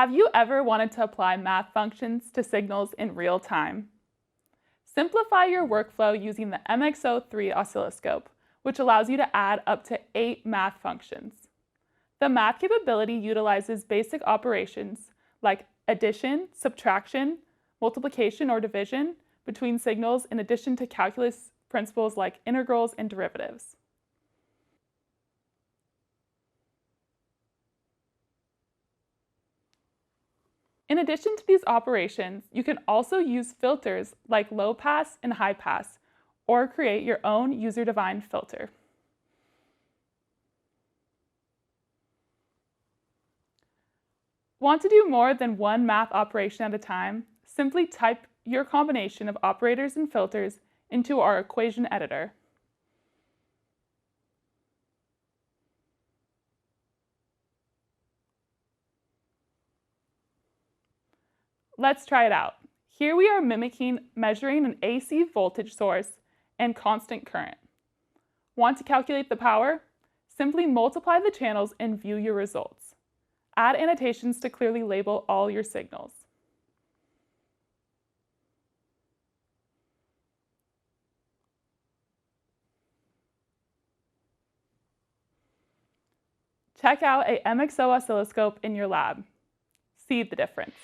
Have you ever wanted to apply math functions to signals in real time? Simplify your workflow using the MXO3 oscilloscope, which allows you to add up to 8 math functions. The math capability utilizes basic operations like addition, subtraction, multiplication or division between signals in addition to calculus principles like integrals and derivatives. In addition to these operations, you can also use filters like low pass and high pass, or create your own user-defined filter. Want to do more than one math operation at a time? Simply type your combination of operators and filters into our equation editor. Let's try it out. Here we are measuring an AC voltage source and constant current. Want to calculate the power? Simply multiply the channels and view your results. Add annotations to clearly label all your signals. Check out a MXO oscilloscope in your lab. See the difference.